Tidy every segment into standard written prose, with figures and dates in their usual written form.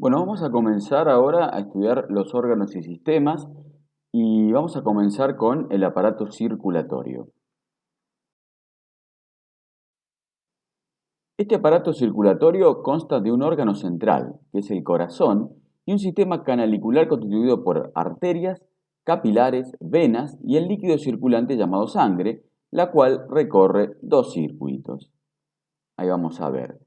Bueno, vamos a comenzar ahora a estudiar los órganos y sistemas y vamos a comenzar con el aparato circulatorio. Este aparato circulatorio consta de un órgano central, que es el corazón, y un sistema canalicular constituido por arterias, capilares, venas y el líquido circulante llamado sangre, la cual recorre dos circuitos. Ahí vamos a ver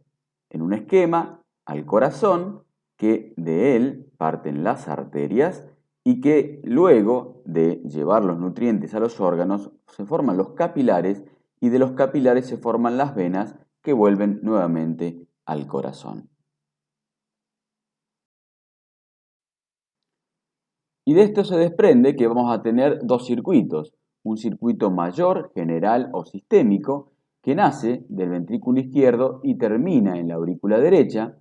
en un esquema al corazón, que de él parten las arterias y que luego de llevar los nutrientes a los órganos se forman los capilares y de los capilares se forman las venas que vuelven nuevamente al corazón. Y de esto se desprende que vamos a tener dos circuitos, un circuito mayor, general o sistémico, que nace del ventrículo izquierdo y termina en la aurícula derecha,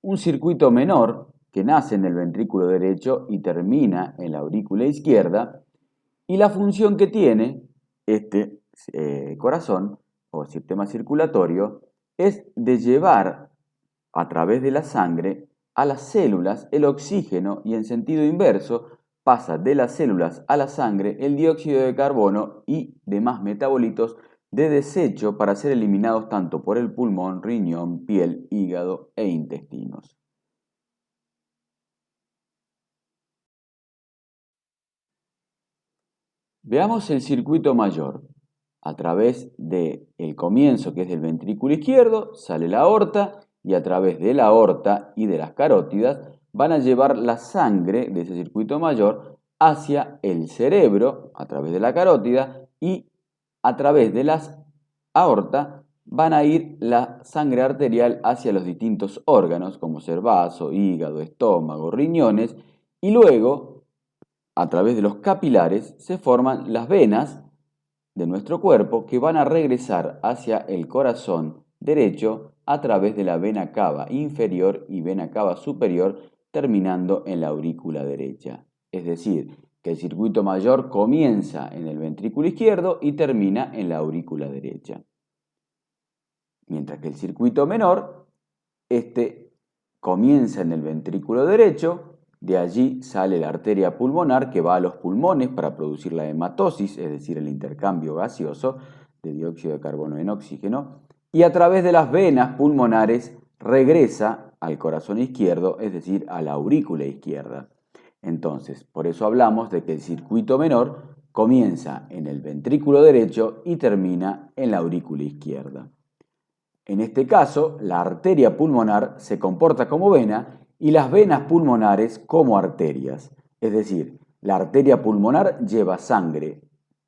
un circuito menor, que nace en el ventrículo derecho y termina en la aurícula izquierda, y la función que tiene este corazón o sistema circulatorio es de llevar a través de la sangre a las células el oxígeno y en sentido inverso pasa de las células a la sangre el dióxido de carbono y demás metabolitos de desecho para ser eliminados tanto por el pulmón, riñón, piel, hígado e intestinos. Veamos el circuito mayor. A través del comienzo, que es del ventrículo izquierdo, sale la aorta y a través de la aorta y de las carótidas van a llevar la sangre de ese circuito mayor hacia el cerebro a través de la carótida y a través de las aorta van a ir la sangre arterial hacia los distintos órganos como ser vaso, hígado, estómago, riñones y luego a través de los capilares se forman las venas de nuestro cuerpo que van a regresar hacia el corazón derecho a través de la vena cava inferior y vena cava superior, terminando en la aurícula derecha. Es decir, que el circuito mayor comienza en el ventrículo izquierdo y termina en la aurícula derecha. Mientras que el circuito menor, este comienza en el ventrículo derecho. De allí sale la arteria pulmonar que va a los pulmones para producir la hematosis, es decir, el intercambio gaseoso de dióxido de carbono en oxígeno, y a través de las venas pulmonares regresa al corazón izquierdo, es decir, a la aurícula izquierda. Entonces, por eso hablamos de que el circuito menor comienza en el ventrículo derecho y termina en la aurícula izquierda. En este caso, la arteria pulmonar se comporta como vena y las venas pulmonares como arterias. Es decir, la arteria pulmonar lleva sangre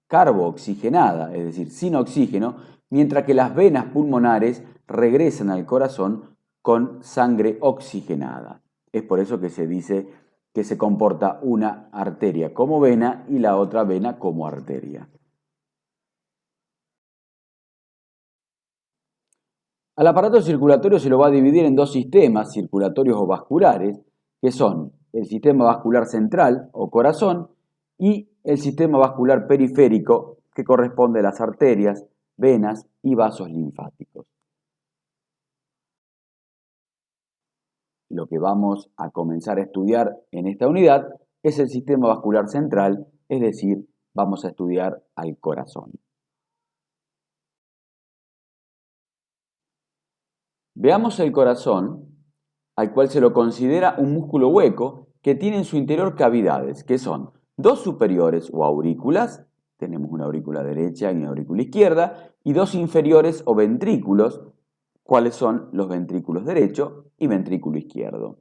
carbooxigenada, es decir, sin oxígeno, mientras que las venas pulmonares regresan al corazón con sangre oxigenada. Es por eso que se dice que se comporta una arteria como vena y la otra vena como arteria. Al aparato circulatorio se lo va a dividir en dos sistemas circulatorios o vasculares, que son el sistema vascular central o corazón y el sistema vascular periférico, que corresponde a las arterias, venas y vasos linfáticos. Lo que vamos a comenzar a estudiar en esta unidad es el sistema vascular central, es decir, vamos a estudiar al corazón. Veamos el corazón, al cual se lo considera un músculo hueco que tiene en su interior cavidades, que son dos superiores o aurículas, tenemos una aurícula derecha y una aurícula izquierda, y dos inferiores o ventrículos, cuáles son los ventrículos derecho y ventrículo izquierdo.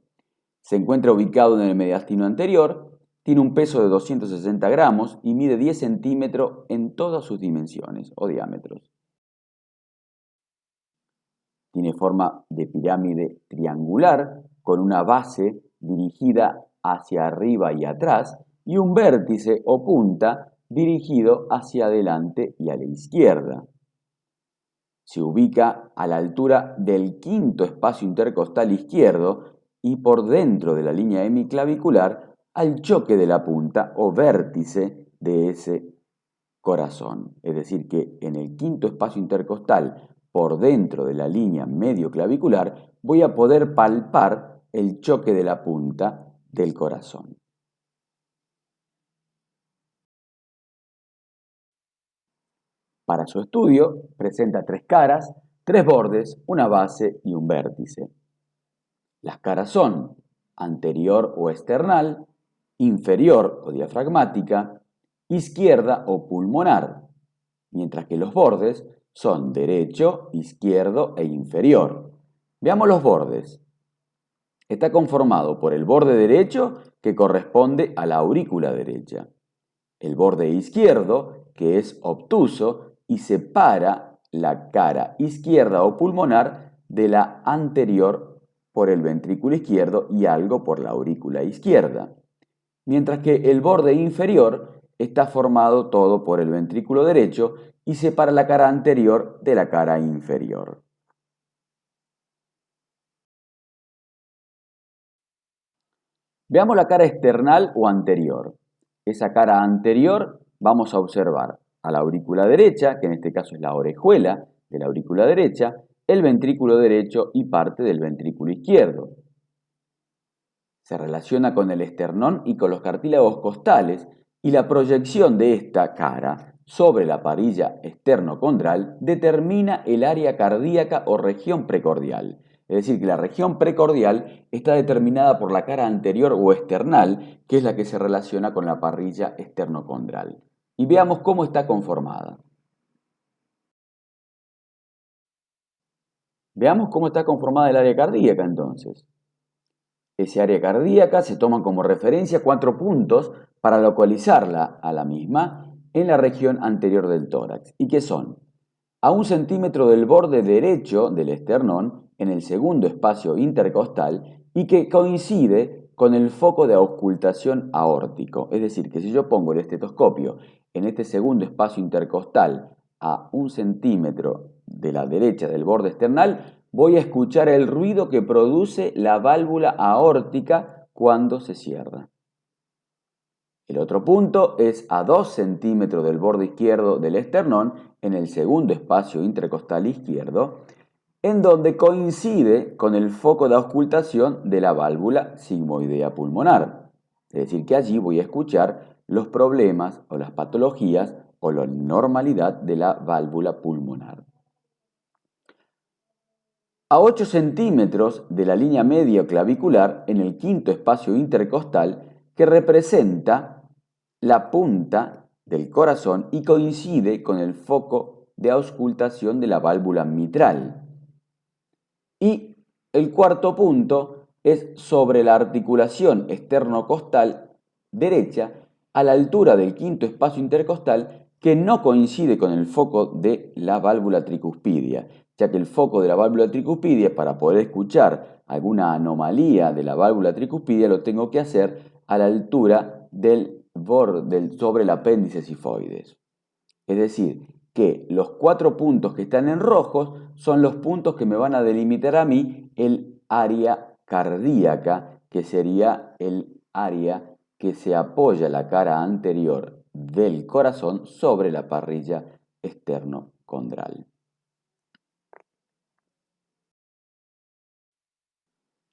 Se encuentra ubicado en el mediastino anterior, tiene un peso de 260 gramos y mide 10 centímetros en todas sus dimensiones o diámetros. Tiene forma de pirámide triangular con una base dirigida hacia arriba y atrás y un vértice o punta dirigido hacia adelante y a la izquierda. Se ubica a la altura del quinto espacio intercostal izquierdo y por dentro de la línea hemiclavicular al choque de la punta o vértice de ese corazón. Es decir, que en el quinto espacio intercostal, por dentro de la línea medio clavicular, voy a poder palpar el choque de la punta del corazón. Para su estudio, presenta 3 caras, 3 bordes, una base y un vértice. Las caras son anterior o external, inferior o diafragmática, izquierda o pulmonar, mientras que los bordes son derecho, izquierdo e inferior. Veamos los bordes. Está conformado por el borde derecho, que corresponde a la aurícula derecha, el borde izquierdo, que es obtuso y separa la cara izquierda o pulmonar de la anterior por el ventrículo izquierdo y algo por la aurícula izquierda, mientras que el borde inferior está formado todo por el ventrículo derecho y separa la cara anterior de la cara inferior. Veamos la cara external o anterior. Esa cara anterior vamos a observar a la aurícula derecha, que en este caso es la orejuela de la aurícula derecha, el ventrículo derecho y parte del ventrículo izquierdo. Se relaciona con el esternón y con los cartílagos costales, y la proyección de esta cara sobre la parilla esternocondral determina el área cardíaca o región precordial. Es decir, que la región precordial está determinada por la cara anterior o external, que es la que se relaciona con la parrilla esternocondral. Y veamos cómo está conformada. Veamos cómo está conformada el área cardíaca entonces. Ese área cardíaca se toman como referencia 4 puntos para localizarla a la misma en la región anterior del tórax, y que son a 1 centímetro del borde derecho del esternón en el segundo espacio intercostal y que coincide con el foco de auscultación aórtico. Es decir, que si yo pongo el estetoscopio en este segundo espacio intercostal a 1 centímetro de la derecha del borde esternal, voy a escuchar el ruido que produce la válvula aórtica cuando se cierra. El otro punto es a 2 centímetros del borde izquierdo del esternón, en el segundo espacio intercostal izquierdo, en donde coincide con el foco de auscultación de la válvula sigmoidea pulmonar. Es decir, que allí voy a escuchar los problemas o las patologías o la normalidad de la válvula pulmonar. A 8 centímetros de la línea media clavicular, en el quinto espacio intercostal, que representa la punta del corazón y coincide con el foco de auscultación de la válvula mitral. Y el cuarto punto es sobre la articulación esternocostal derecha, a la altura del quinto espacio intercostal, que no coincide con el foco de la válvula tricuspidia, ya que el foco de la válvula tricuspidia, para poder escuchar alguna anomalía de la válvula tricuspidia, lo tengo que hacer a la altura del borde sobre el apéndice sifoides. Es decir, que los 4 puntos que están en rojos son los puntos que me van a delimitar a mí el área cardíaca, que sería el área que se apoya la cara anterior del corazón sobre la parrilla esternocondral.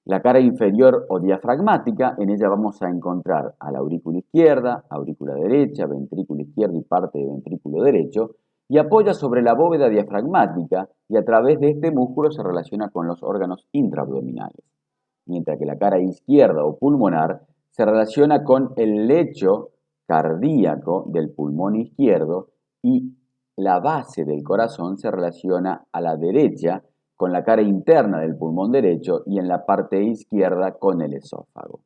La cara inferior o diafragmática, en ella vamos a encontrar a la aurícula izquierda, aurícula derecha, ventrículo izquierdo y parte de ventrículo derecho, y apoya sobre la bóveda diafragmática y a través de este músculo se relaciona con los órganos intraabdominales. Mientras que la cara izquierda o pulmonar se relaciona con el lecho cardíaco del pulmón izquierdo y la base del corazón se relaciona a la derecha con la cara interna del pulmón derecho y en la parte izquierda con el esófago.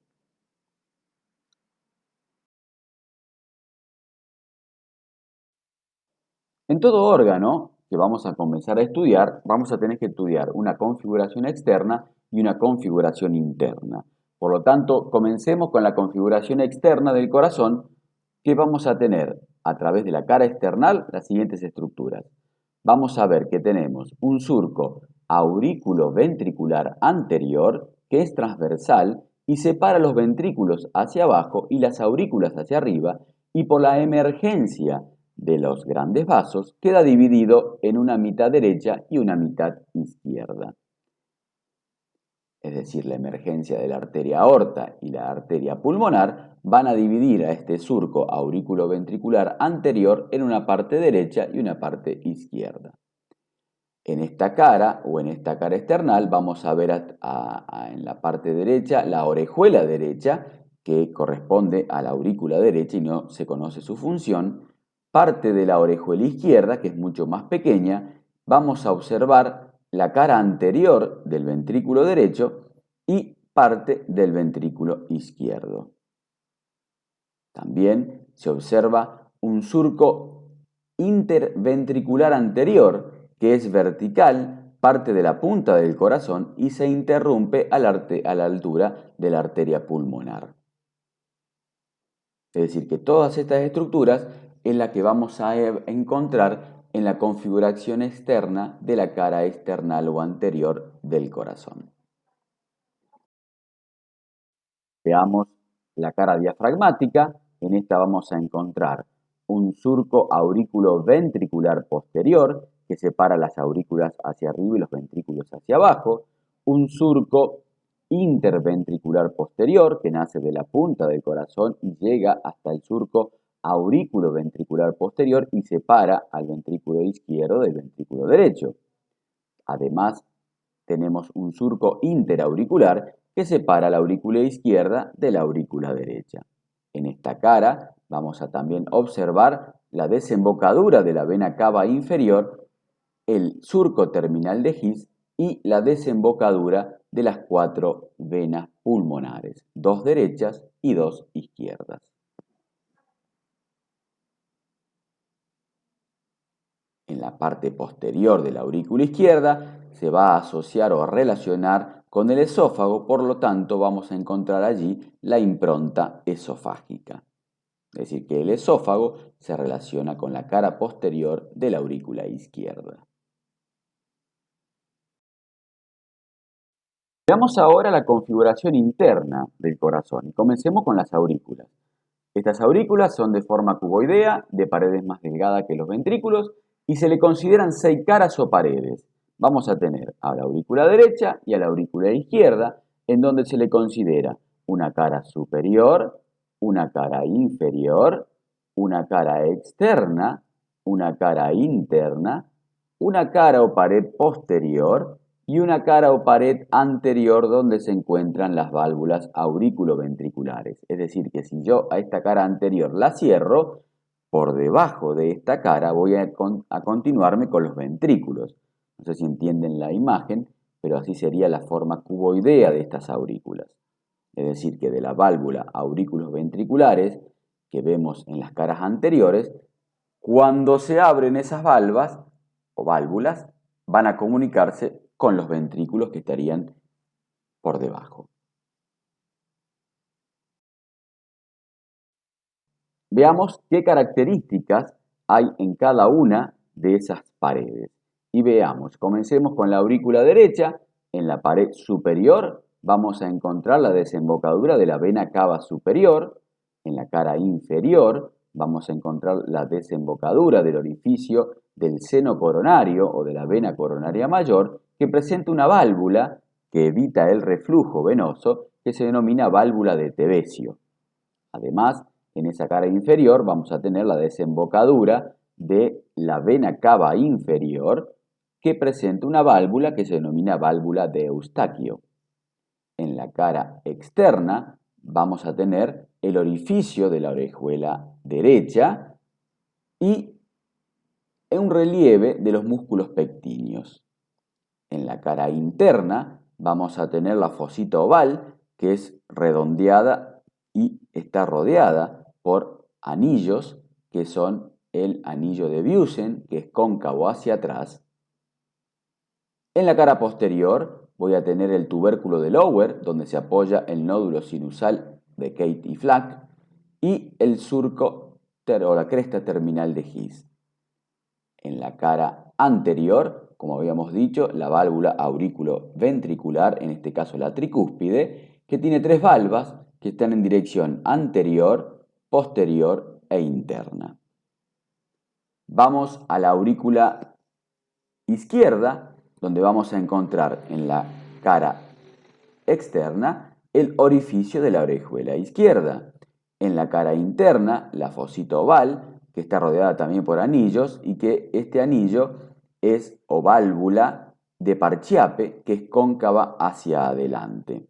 En todo órgano que vamos a comenzar a estudiar, vamos a tener que estudiar una configuración externa y una configuración interna. Por lo tanto, comencemos con la configuración externa del corazón, que vamos a tener a través de la cara external las siguientes estructuras. Vamos a ver que tenemos un surco aurículo-ventricular anterior, que es transversal y separa los ventrículos hacia abajo y las aurículas hacia arriba, y por la emergencia de los grandes vasos queda dividido en una mitad derecha y una mitad izquierda. es decir, la emergencia de la arteria aorta y la arteria pulmonar, van a dividir a este surco auriculoventricular anterior en una parte derecha y una parte izquierda. En esta cara o en esta cara external vamos a ver en la parte derecha la orejuela derecha, que corresponde a la aurícula derecha y no se conoce su función. Parte de la orejuela izquierda, que es mucho más pequeña, vamos a observar la cara anterior del ventrículo derecho y parte del ventrículo izquierdo. También se observa un surco interventricular anterior, que es vertical, parte de la punta del corazón y se interrumpe a la altura de la arteria pulmonar. Es decir, que todas estas estructuras es la que vamos a encontrar en la configuración externa de la cara external o anterior del corazón. Veamos la cara diafragmática. En esta vamos a encontrar un surco aurículo-ventricular posterior que separa las aurículas hacia arriba y los ventrículos hacia abajo, un surco interventricular posterior que nace de la punta del corazón y llega hasta el surco aurículo-ventricular posterior y separa al ventrículo izquierdo del ventrículo derecho. Además, tenemos un surco interauricular que separa la aurícula izquierda de la aurícula derecha. En esta cara vamos a también observar la desembocadura de la vena cava inferior, el surco terminal de His y la desembocadura de las 4 venas pulmonares, 2 derechas y 2 izquierdas. En la parte posterior de la aurícula izquierda se va a asociar o a relacionar con el esófago, por lo tanto vamos a encontrar allí la impronta esofágica. Es decir, que el esófago se relaciona con la cara posterior de la aurícula izquierda. Veamos ahora la configuración interna del corazón y comencemos con las aurículas. Estas aurículas son de forma cuboidea, de paredes más delgadas que los ventrículos y se le consideran 6 caras o paredes. Vamos a tener a la aurícula derecha y a la aurícula izquierda, en donde se le considera una cara superior, una cara inferior, una cara externa, una cara interna, una cara o pared posterior y una cara o pared anterior donde se encuentran las válvulas auriculoventriculares. Es decir, que si yo a esta cara anterior la cierro, por debajo de esta cara voy a continuarme con los ventrículos. No sé si entienden la imagen, pero así sería la forma cuboidea de estas aurículas. Es decir, que de la válvula aurículos ventriculares que vemos en las caras anteriores, cuando se abren esas valvas o válvulas, van a comunicarse con los ventrículos que estarían por debajo. Veamos qué características hay en cada una de esas paredes. Y veamos, comencemos con la aurícula derecha. En la pared superior vamos a encontrar la desembocadura de la vena cava superior. En la cara inferior vamos a encontrar la desembocadura del orificio del seno coronario o de la vena coronaria mayor, que presenta una válvula que evita el reflujo venoso, que se denomina válvula de Tevesio. Además, en esa cara inferior vamos a tener la desembocadura de la vena cava inferior, que presenta una válvula que se denomina válvula de Eustaquio. En la cara externa vamos a tener el orificio de la orejuela derecha y un relieve de los músculos pectíneos. En la cara interna vamos a tener la fosita oval, que es redondeada y está rodeada por anillos, que son el anillo de Biusen, que es cóncavo hacia atrás. En la cara posterior voy a tener el tubérculo de Lower, donde se apoya el nódulo sinusal de Kate y Flack, y el surco o la cresta terminal de His. En la cara anterior, como habíamos dicho, la válvula aurículo-ventricular, en este caso la tricúspide, que tiene 3 valvas que están en dirección anterior, posterior e interna. Vamos a la aurícula izquierda, donde vamos a encontrar en la cara externa el orificio de la orejuela izquierda. En la cara interna, la fosita oval, que está rodeada también por anillos y que este anillo es o válvula de Parchiape, que es cóncava hacia adelante.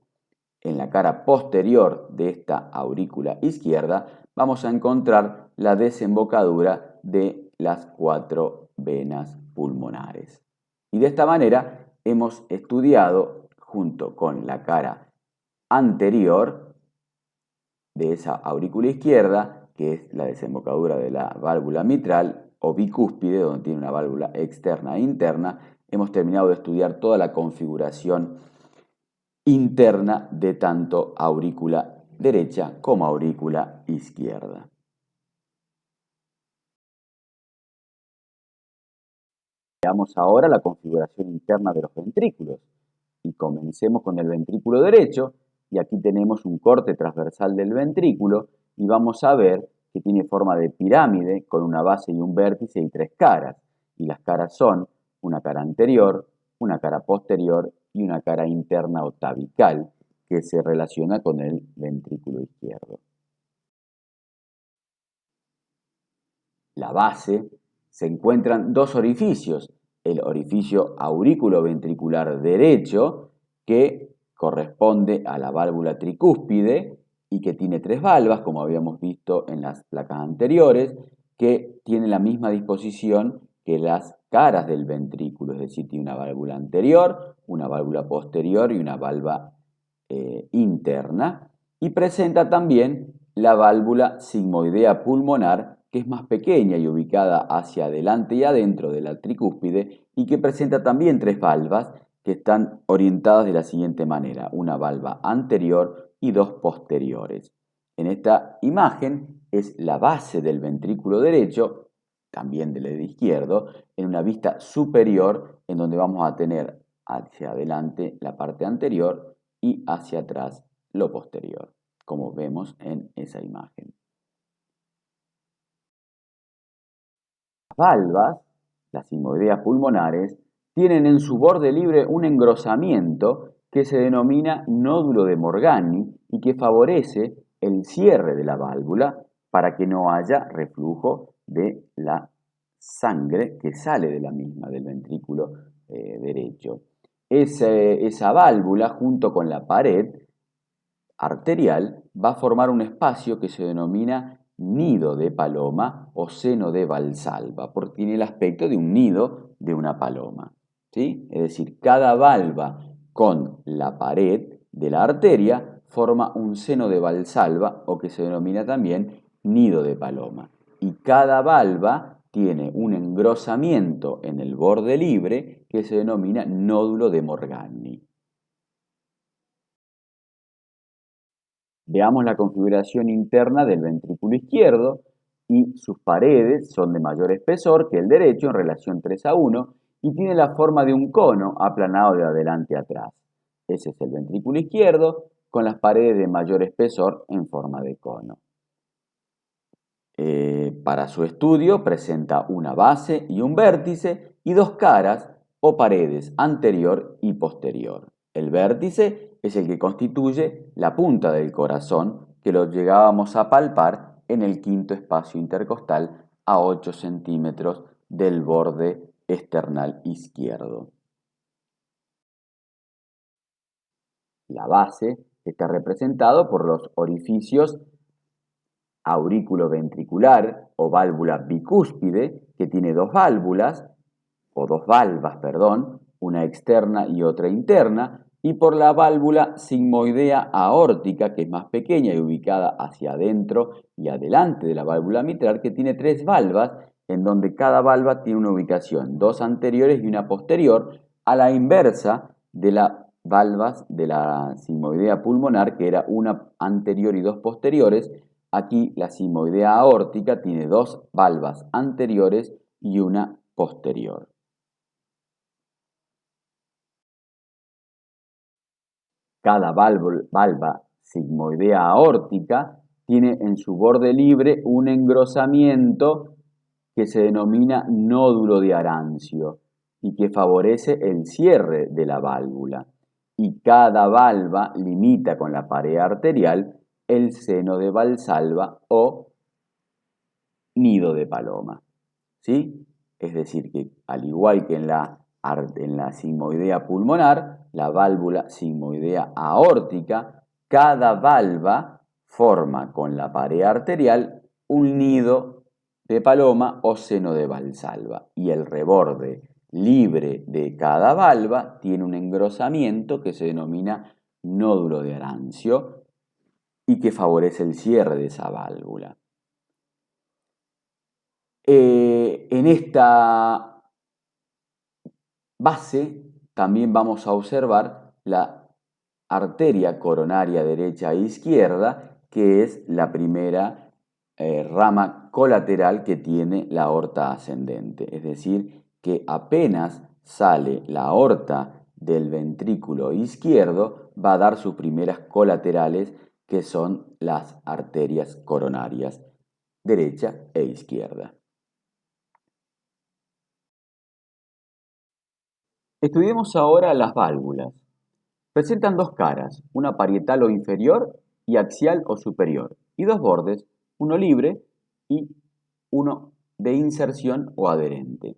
En la cara posterior de esta aurícula izquierda vamos a encontrar la desembocadura de las 4 venas pulmonares. Y de esta manera hemos estudiado, junto con la cara anterior de esa aurícula izquierda, que es la desembocadura de la válvula mitral o bicúspide, donde tiene una válvula externa e interna, hemos terminado de estudiar toda la configuración interna de tanto aurícula derecha como aurícula izquierda. Veamos ahora la configuración interna de los ventrículos y comencemos con el ventrículo derecho y aquí tenemos un corte transversal del ventrículo y vamos a ver que tiene forma de pirámide con una base y un vértice y 3 caras y las caras son una cara anterior, una cara posterior y una cara interna o tabical que se relaciona con el ventrículo izquierdo. La base se encuentran dos orificios, el orificio aurículo-ventricular derecho, que corresponde a la válvula tricúspide y que tiene 3 valvas, como habíamos visto en las placas anteriores, que tiene la misma disposición que las caras del ventrículo, es decir, tiene una válvula anterior, una válvula posterior y una válvula interna, y presenta también la válvula sigmoidea pulmonar, que es más pequeña y ubicada hacia adelante y adentro de la tricúspide y que presenta también 3 valvas que están orientadas de la siguiente manera, una valva anterior y 2 posteriores. En esta imagen es la base del ventrículo derecho, también del izquierdo, en una vista superior en donde vamos a tener hacia adelante la parte anterior y hacia atrás lo posterior, como vemos en esa imagen. Las valvas, las sigmoideas pulmonares, tienen en su borde libre un engrosamiento que se denomina nódulo de Morgani y que favorece el cierre de la válvula para que no haya reflujo de la sangre que sale de la misma, del ventrículo derecho. Esa válvula, junto con la pared arterial, va a formar un espacio que se denomina nido de paloma o seno de Valsalva, porque tiene el aspecto de un nido de una paloma. ¿Sí? Es decir, cada valva con la pared de la arteria forma un seno de Valsalva o que se denomina también nido de paloma. Y cada valva tiene un engrosamiento en el borde libre que se denomina nódulo de Morgani. Veamos la configuración interna del ventrículo izquierdo y sus paredes son de mayor espesor que el derecho en relación 3:1 y tiene la forma de un cono aplanado de adelante a atrás. Ese es el ventrículo izquierdo con las paredes de mayor espesor en forma de cono. Para su estudio presenta una base y un vértice y 2 caras o paredes anterior y posterior. El vértice es el que constituye la punta del corazón que lo llegábamos a palpar en el quinto espacio intercostal a 8 centímetros del borde esternal izquierdo. La base está representado por los orificios aurículo-ventricular o válvula bicúspide, que tiene 2 válvulas, o 2 valvas, perdón, una externa y otra interna, y por la válvula sigmoidea aórtica, que es más pequeña y ubicada hacia adentro y adelante de la válvula mitral, que tiene 3 valvas, en donde cada valva tiene una ubicación, 2 anteriores y una posterior, a la inversa de las valvas de la sigmoidea pulmonar, que era una anterior y 2 posteriores. Aquí la sigmoidea aórtica tiene 2 valvas anteriores y una posterior. Cada valva sigmoidea aórtica tiene en su borde libre un engrosamiento que se denomina nódulo de Arancio y que favorece el cierre de la válvula. y cada valva limita con la pared arterial el seno de Valsalva o nido de paloma. ¿Sí? Es decir, que al igual que en la sigmoidea pulmonar, la válvula sigmoidea aórtica, cada valva forma con la pared arterial un nido de paloma o seno de Valsalva y el reborde libre de cada valva tiene un engrosamiento que se denomina nódulo de Arancio y que favorece el cierre de esa válvula. En esta base también vamos a observar la arteria coronaria derecha e izquierda, que es la primera rama colateral que tiene la aorta ascendente. Es decir, que apenas sale la aorta del ventrículo izquierdo, va a dar sus primeras colaterales, que son las arterias coronarias derecha e izquierda. Estudiemos ahora las válvulas. Presentan dos caras, una parietal o inferior y axial o superior, y dos bordes, uno libre y uno de inserción o adherente.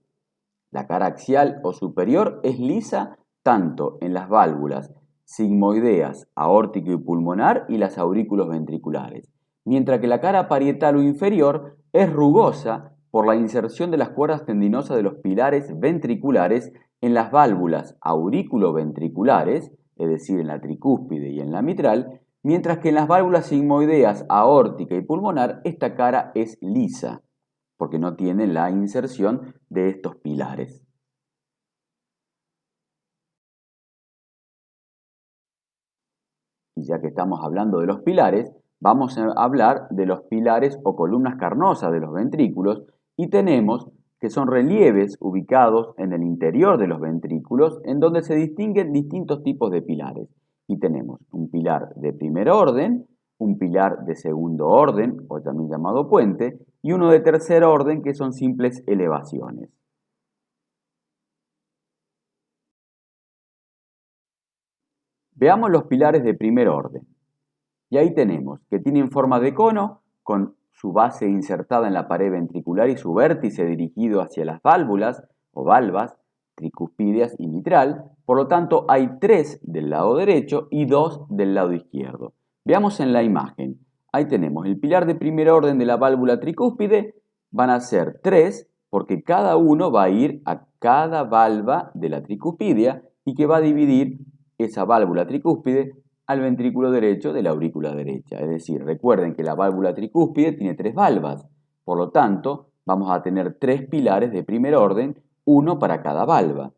La cara axial o superior es lisa tanto en las válvulas sigmoideas, aórtico y pulmonar y las aurículos ventriculares, mientras que la cara parietal o inferior es rugosa por la inserción de las cuerdas tendinosas de los pilares ventriculares en las válvulas aurículo-ventriculares, es decir, en la tricúspide y en la mitral, mientras que en las válvulas sigmoideas, aórtica y pulmonar esta cara es lisa, porque no tiene la inserción de estos pilares. Y ya que estamos hablando de los pilares, vamos a hablar de los pilares o columnas carnosas de los ventrículos y tenemos que son relieves ubicados en el interior de los ventrículos en donde se distinguen distintos tipos de pilares. Y tenemos un pilar de primer orden, un pilar de segundo orden, o también llamado puente, y uno de tercer orden, que son simples elevaciones. Veamos los pilares de primer orden. Y ahí tenemos que tienen forma de cono, con su base insertada en la pared ventricular y su vértice dirigido hacia las válvulas o valvas tricuspídeas y mitral. Por lo tanto, hay 3 del lado derecho y 2 del lado izquierdo. Veamos en la imagen. Ahí tenemos el pilar de primer orden de la válvula tricúspide. Van a ser 3 porque cada uno va a ir a cada valva de la tricuspidia y que va a dividir esa válvula tricúspide al ventrículo derecho de la aurícula derecha. Es decir, recuerden que la válvula tricúspide tiene 3 valvas. Por lo tanto, vamos a tener 3 pilares de primer orden, uno para cada valva.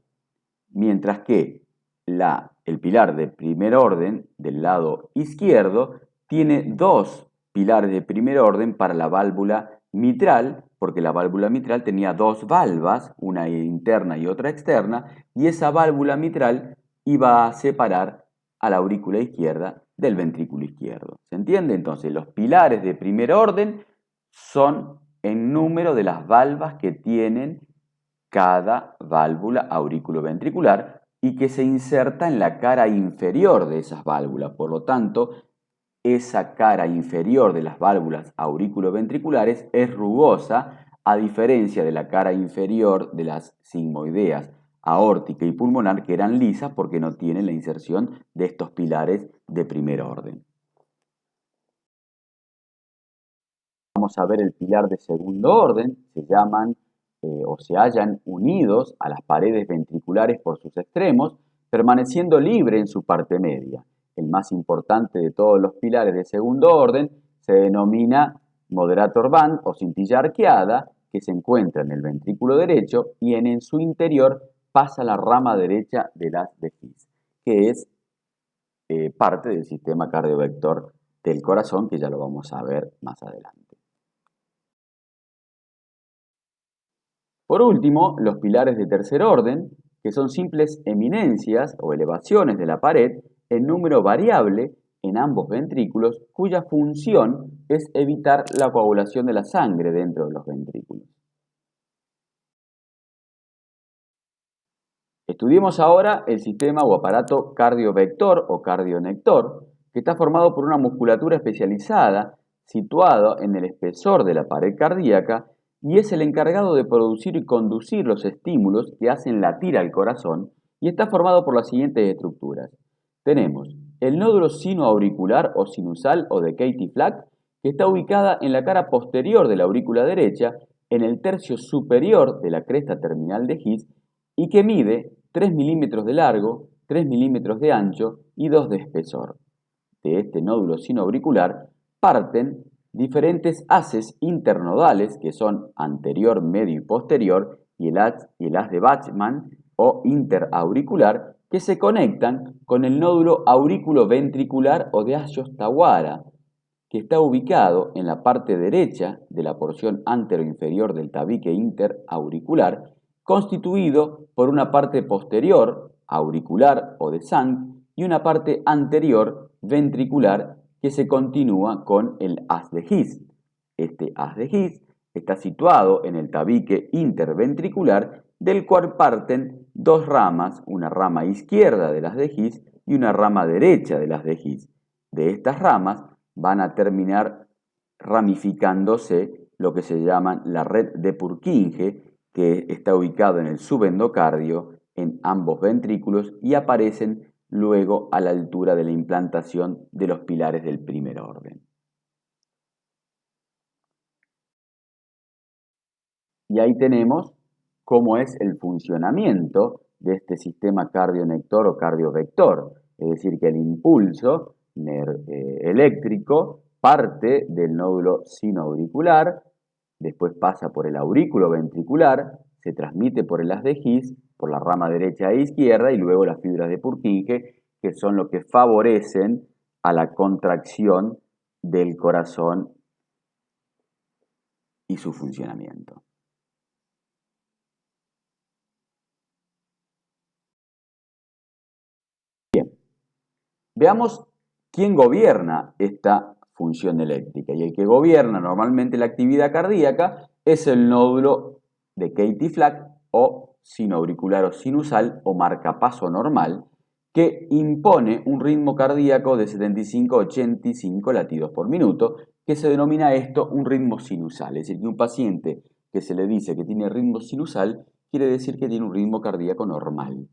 Mientras que el pilar de primer orden del lado izquierdo tiene 2 pilares de primer orden para la válvula mitral, porque la válvula mitral tenía 2 valvas, una interna y otra externa, y esa válvula mitral iba a separar a la aurícula izquierda del ventrículo izquierdo. ¿Se entiende? Entonces, los pilares de primer orden son en número de las valvas que tienen cada válvula auriculoventricular y que se inserta en la cara inferior de esas válvulas. Por lo tanto, esa cara inferior de las válvulas auriculoventriculares es rugosa, a diferencia de la cara inferior de las sigmoideas aórtica y pulmonar, que eran lisas porque no tienen la inserción de estos pilares de primer orden. Vamos a ver el pilar de segundo orden, se llaman o se hallan unidos a las paredes ventriculares por sus extremos, permaneciendo libre en su parte media. El más importante de todos los pilares de segundo orden se denomina moderator band o cintilla arqueada, que se encuentra en el ventrículo derecho y en su interior pasa la rama derecha de las de His, que es parte del sistema cardiovector del corazón, que ya lo vamos a ver más adelante. Por último, los pilares de tercer orden, que son simples eminencias o elevaciones de la pared en número variable en ambos ventrículos, cuya función es evitar la coagulación de la sangre dentro de los ventrículos. Estudiemos ahora el sistema o aparato cardiovector o cardionector, que está formado por una musculatura especializada situada en el espesor de la pared cardíaca y es el encargado de producir y conducir los estímulos que hacen latir al corazón y está formado por las siguientes estructuras. Tenemos el nódulo sinoauricular o sinusal o de Katie-Flack, que está ubicada en la cara posterior de la aurícula derecha, en el tercio superior de la cresta terminal de His y que mide 3 milímetros de largo, 3 milímetros de ancho y 2 de espesor. De este nódulo sinoauricular parten diferentes haces internodales que son anterior, medio y posterior y el haz de Bachmann o interauricular que se conectan con el nódulo aurículo-ventricular o de Ashotawara, que está ubicado en la parte derecha de la porción anteroinferior del tabique interauricular, constituido por una parte posterior, auricular o de Sank, y una parte anterior, ventricular, que se continúa con el haz de His. Este haz de His está situado en el tabique interventricular, del cual parten dos ramas, una rama izquierda de las de His y una rama derecha de las de His. De estas ramas van a terminar ramificándose lo que se llama la red de Purkinje, que está ubicado en el subendocardio, en ambos ventrículos y aparecen luego a la altura de la implantación de los pilares del primer orden. Y ahí tenemos cómo es el funcionamiento de este sistema cardionector o cardiovector, es decir, que el impulso eléctrico parte del nódulo sinoauricular, después pasa por el aurículo ventricular, se transmite por el haz de His, por la rama derecha e izquierda y luego las fibras de Purkinje, que son lo que favorecen a la contracción del corazón y su funcionamiento. Bien, veamos quién gobierna esta función eléctrica. Y el que gobierna normalmente la actividad cardíaca es el nódulo de Katie-Flack o sinoauricular o sinusal o marcapaso normal, que impone un ritmo cardíaco de 75-85 latidos por minuto, que se denomina esto un ritmo sinusal. Es decir, que un paciente que se le dice que tiene ritmo sinusal quiere decir que tiene un ritmo cardíaco normal.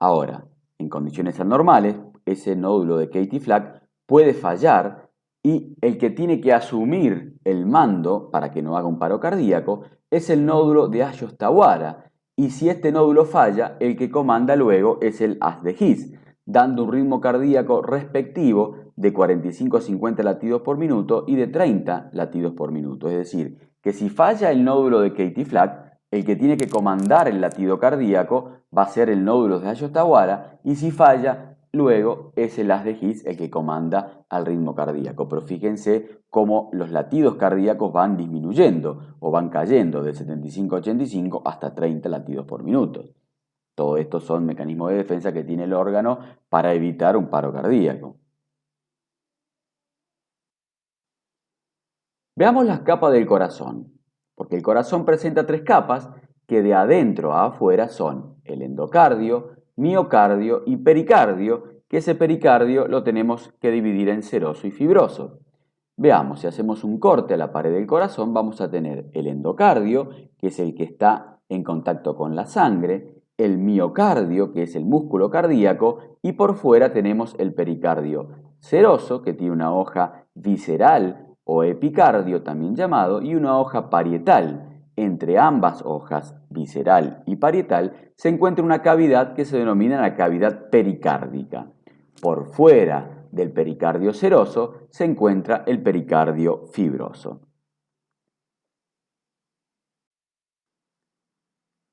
Ahora, en condiciones anormales, ese nódulo de Katie-Flack puede fallar y el que tiene que asumir el mando para que no haga un paro cardíaco es el nódulo de Ashotawara, y si este nódulo falla, el que comanda luego es el haz de His, dando un ritmo cardíaco respectivo de 45 a 50 latidos por minuto y de 30 latidos por minuto. Es decir, que si falla el nódulo de Katie-Flack, el que tiene que comandar el latido cardíaco va a ser el nódulo de Ashotawara, y si falla, luego es el haz de His el que comanda al ritmo cardíaco. Pero fíjense cómo los latidos cardíacos van disminuyendo o van cayendo de 75 a 85 hasta 30 latidos por minuto. Todo esto son mecanismos de defensa que tiene el órgano para evitar un paro cardíaco. Veamos las capas del corazón, porque el corazón presenta tres capas que de adentro a afuera son el endocardio, miocardio y pericardio, que ese pericardio lo tenemos que dividir en seroso y fibroso. Veamos, si hacemos un corte a la pared del corazón, vamos a tener el endocardio, que es el que está en contacto con la sangre, el miocardio, que es el músculo cardíaco, y por fuera tenemos el pericardio seroso, que tiene una hoja visceral o epicardio también llamado, y una hoja parietal. Entre ambas hojas, visceral y parietal, se encuentra una cavidad que se denomina la cavidad pericárdica. Por fuera del pericardio seroso se encuentra el pericardio fibroso.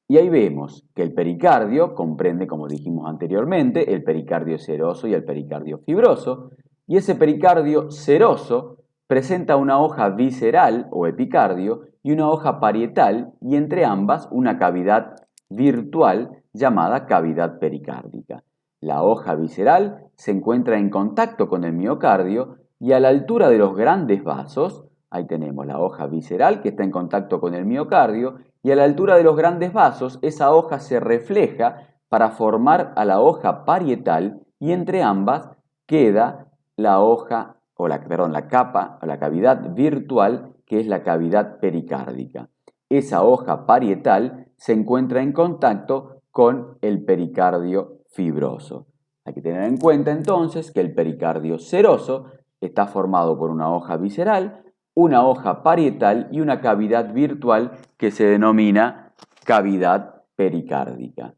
Y ahí vemos que el pericardio comprende, como dijimos anteriormente, el pericardio seroso y el pericardio fibroso, y ese pericardio seroso presenta una hoja visceral o epicardio y una hoja parietal, y entre ambas una cavidad virtual llamada cavidad pericárdica. La hoja visceral se encuentra en contacto con el miocardio y a la altura de los grandes vasos, ahí tenemos la hoja visceral que está en contacto con el miocardio, y a la altura de los grandes vasos esa hoja se refleja para formar a la hoja parietal y entre ambas queda la hoja la capa o la cavidad virtual, que es la cavidad pericárdica. Esa hoja parietal se encuentra en contacto con el pericardio fibroso. Hay que tener en cuenta entonces que el pericardio seroso está formado por una hoja visceral, una hoja parietal y una cavidad virtual que se denomina cavidad pericárdica.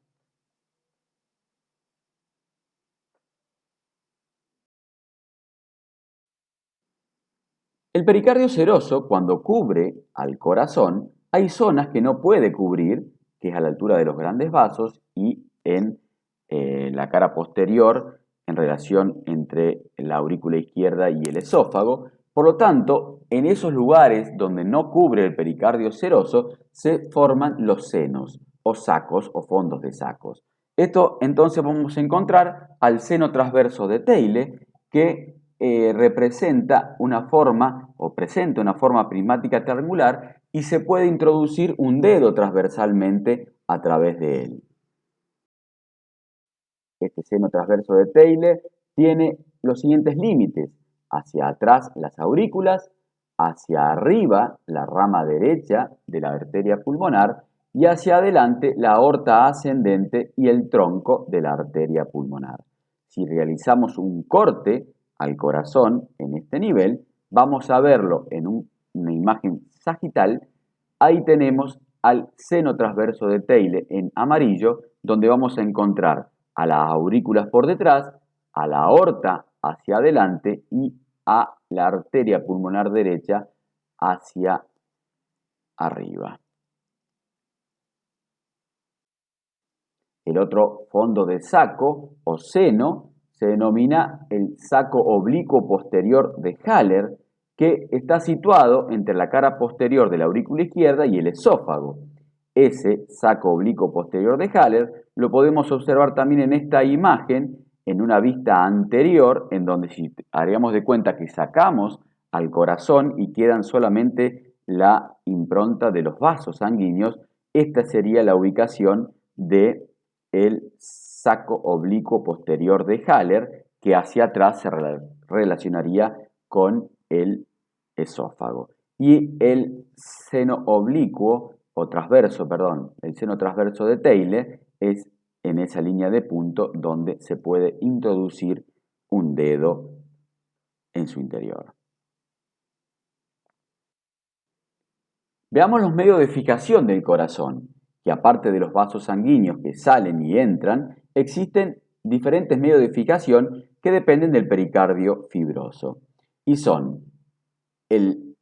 El pericardio seroso, cuando cubre al corazón, hay zonas que no puede cubrir, que es a la altura de los grandes vasos y en la cara posterior en relación entre la aurícula izquierda y el esófago. Por lo tanto, en esos lugares donde no cubre el pericardio seroso, se forman los senos o sacos o fondos de sacos. Esto entonces vamos a encontrar al seno transverso de Theile, que representa una forma o presenta una forma prismática triangular y se puede introducir un dedo transversalmente a través de él. Este seno transverso de Theile tiene los siguientes límites: hacia atrás las aurículas, hacia arriba la rama derecha de la arteria pulmonar y hacia adelante la aorta ascendente y el tronco de la arteria pulmonar. Si realizamos un corte al corazón en este nivel, vamos a verlo en una imagen sagital. Ahí tenemos al seno transverso de Theile en amarillo, donde vamos a encontrar a las aurículas por detrás, a la aorta hacia adelante y a la arteria pulmonar derecha hacia arriba. El otro fondo de saco o seno se denomina el saco oblicuo posterior de Haller, que está situado entre la cara posterior de la aurícula izquierda y el esófago. Ese saco oblicuo posterior de Haller lo podemos observar también en esta imagen, en una vista anterior, en donde si haríamos de cuenta que sacamos al corazón y quedan solamente la impronta de los vasos sanguíneos, esta sería la ubicación del saco oblicuo posterior de Haller, que hacia atrás se relacionaría con el esófago. Y el seno oblicuo o transverso, el seno transverso de Theile es en esa línea de punto donde se puede introducir un dedo en su interior. Veamos los medios de fijación del corazón, que aparte de los vasos sanguíneos que salen y entran, existen diferentes medios de fijación que dependen del pericardio fibroso y son el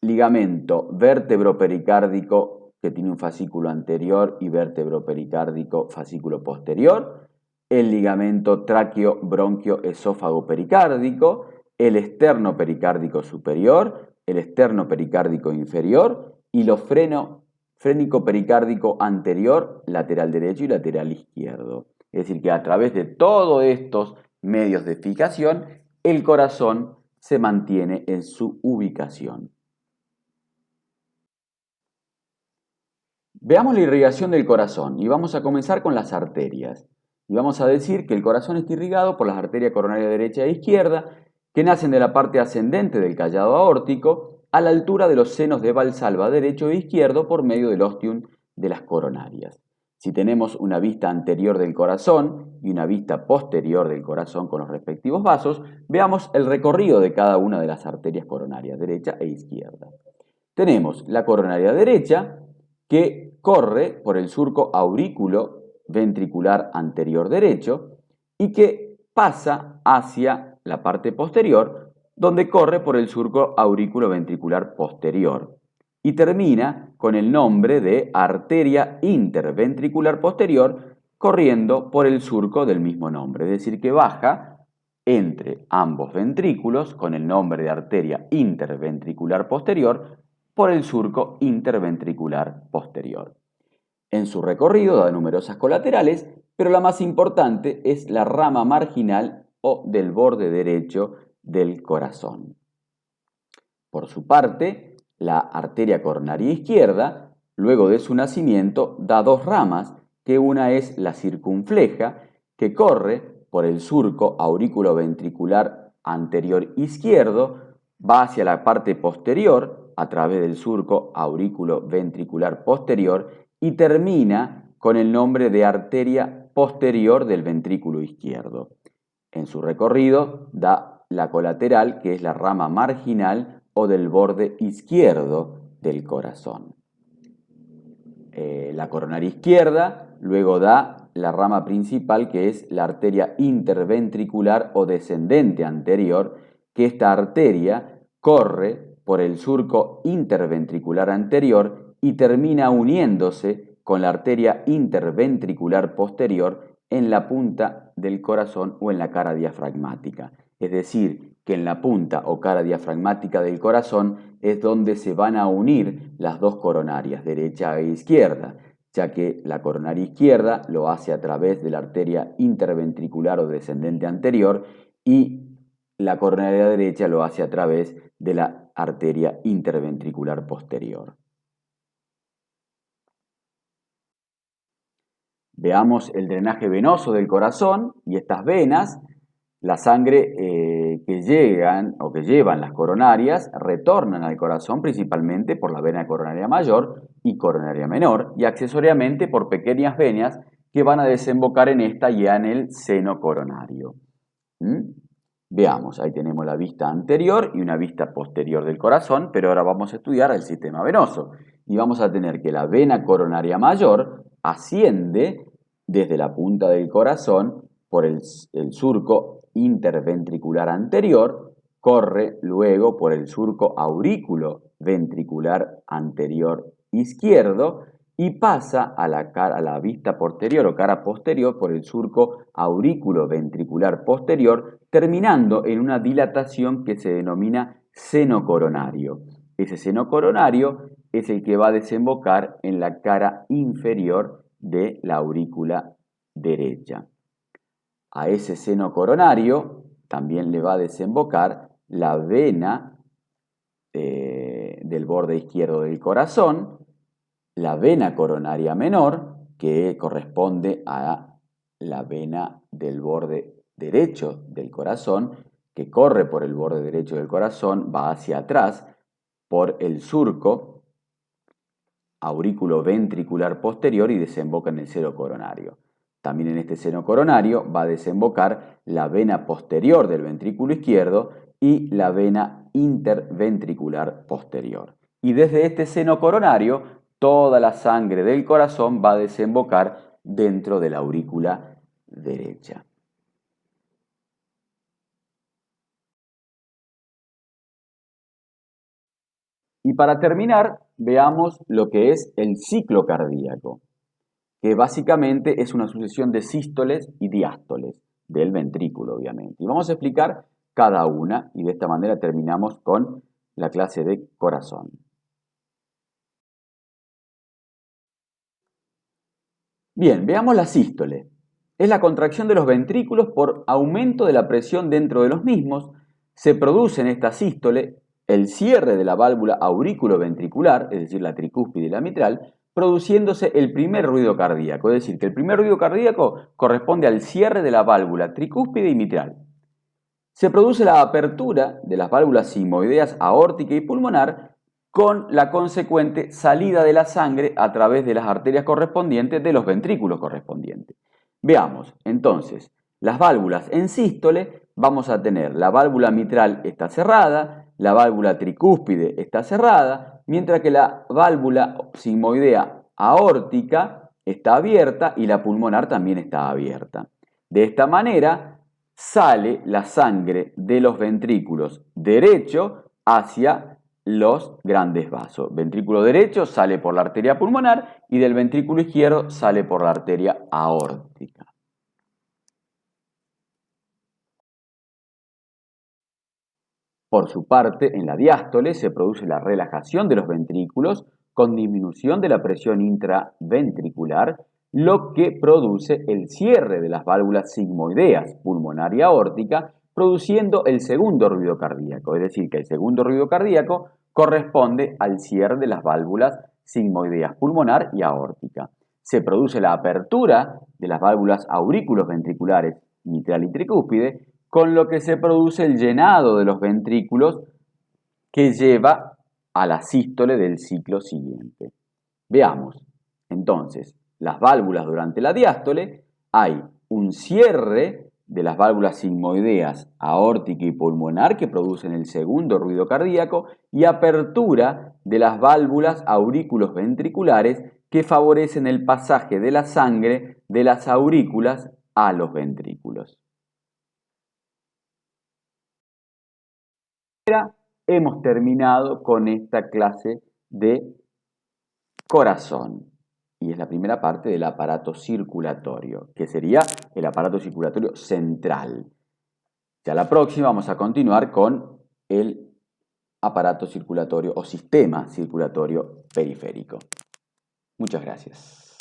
ligamento vértebro-pericárdico, que tiene un fascículo anterior, y vértebro-pericárdico, fascículo posterior, el ligamento tráqueo-bronquio-esófago-pericárdico, el externo pericárdico superior, el externo pericárdico inferior y los frénico pericárdico anterior, lateral derecho y lateral izquierdo. Es decir, que a través de todos estos medios de fijación, el corazón se mantiene en su ubicación. Veamos la irrigación del corazón y vamos a comenzar con las arterias. Y vamos a decir que el corazón está irrigado por las arterias coronarias derecha e izquierda, que nacen de la parte ascendente del callado aórtico a la altura de los senos de Valsalva derecho e izquierdo por medio del ostium de las coronarias. Si tenemos una vista anterior del corazón y una vista posterior del corazón con los respectivos vasos, veamos el recorrido de cada una de las arterias coronarias, derecha e izquierda. Tenemos la coronaria derecha, que corre por el surco aurículo ventricular anterior derecho y que pasa hacia la parte posterior, donde corre por el surco aurículo ventricular posterior y termina con el nombre de arteria interventricular posterior, corriendo por el surco del mismo nombre, es decir, que baja entre ambos ventrículos con el nombre de arteria interventricular posterior por el surco interventricular posterior. En su recorrido da numerosas colaterales, pero la más importante es la rama marginal o del borde derecho del corazón. Por su parte, la arteria coronaria izquierda, luego de su nacimiento, da dos ramas que una es la circunfleja, que corre por el surco aurículo-ventricular anterior izquierdo, va hacia la parte posterior a través del surco aurículo-ventricular posterior y termina con el nombre de arteria posterior del ventrículo izquierdo. En su recorrido da la colateral, que es la rama marginal o del borde izquierdo del corazón. La coronaria izquierda luego da la rama principal, que es la arteria interventricular o descendente anterior, que esta arteria corre por el surco interventricular anterior y termina uniéndose con la arteria interventricular posterior en la punta del corazón o en la cara diafragmática. Es decir, que en la punta o cara diafragmática del corazón es donde se van a unir las dos coronarias, derecha e izquierda, ya que la coronaria izquierda lo hace a través de la arteria interventricular o descendente anterior y la coronaria derecha lo hace a través de la arteria interventricular posterior. Veamos el drenaje venoso del corazón y estas venas. La sangre que llegan o que llevan las coronarias retornan al corazón principalmente por la vena coronaria mayor y coronaria menor y accesoriamente por pequeñas venas que van a desembocar en esta y en el seno coronario. Veamos, ahí tenemos la vista anterior y una vista posterior del corazón, pero ahora vamos a estudiar el sistema venoso y vamos a tener que la vena coronaria mayor asciende desde la punta del corazón por el surco interventricular anterior, corre luego por el surco aurículo ventricular anterior izquierdo y pasa a la vista posterior o cara posterior por el surco aurículo ventricular posterior, terminando en una dilatación que se denomina seno coronario. Ese seno coronario es el que va a desembocar en la cara inferior de la aurícula derecha. A ese seno coronario también le va a desembocar la vena del borde izquierdo del corazón, la vena coronaria menor, que corresponde a la vena del borde derecho del corazón, que corre por el borde derecho del corazón, va hacia atrás por el surco aurículo ventricular posterior y desemboca en el seno coronario. También en este seno coronario va a desembocar la vena posterior del ventrículo izquierdo y la vena interventricular posterior. Y desde este seno coronario, toda la sangre del corazón va a desembocar dentro de la aurícula derecha. Y para terminar, veamos lo que es el ciclo cardíaco, que básicamente es una sucesión de sístoles y diástoles del ventrículo, obviamente. Y vamos a explicar cada una y de esta manera terminamos con la clase de corazón. Bien, veamos la sístole. Es la contracción de los ventrículos por aumento de la presión dentro de los mismos. Se produce en esta sístole el cierre de la válvula aurículo-ventricular, es decir, la tricúspide y la mitral, produciéndose el primer ruido cardíaco. Es decir, que el primer ruido cardíaco corresponde al cierre de la válvula tricúspide y mitral. Se produce la apertura de las válvulas sigmoideas aórtica y pulmonar con la consecuente salida de la sangre a través de las arterias correspondientes de los ventrículos correspondientes. Veamos, entonces, las válvulas en sístole, vamos a tener la válvula mitral está cerrada, la válvula tricúspide está cerrada, mientras que la válvula sigmoidea aórtica está abierta y la pulmonar también está abierta. De esta manera sale la sangre de los ventrículos derecho hacia los grandes vasos. Ventrículo derecho sale por la arteria pulmonar y del ventrículo izquierdo sale por la arteria aórtica. Por su parte, en la diástole se produce la relajación de los ventrículos con disminución de la presión intraventricular, lo que produce el cierre de las válvulas sigmoideas pulmonar y aórtica, produciendo el segundo ruido cardíaco. Es decir, que el segundo ruido cardíaco corresponde al cierre de las válvulas sigmoideas pulmonar y aórtica. se produce la apertura de las válvulas aurículos ventriculares mitral y tricúspide, con lo que se produce el llenado de los ventrículos que lleva a la sístole del ciclo siguiente. Veamos, entonces, las válvulas durante la diástole, hay un cierre de las válvulas sigmoideas aórtica y pulmonar que producen el segundo ruido cardíaco y apertura de las válvulas aurículos ventriculares que favorecen el pasaje de la sangre de las aurículas a los ventrículos. Hemos terminado con esta clase de corazón. Y es la primera parte del aparato circulatorio, que sería el aparato circulatorio central. Ya la próxima vamos a continuar con el aparato circulatorio o sistema circulatorio periférico. Muchas gracias.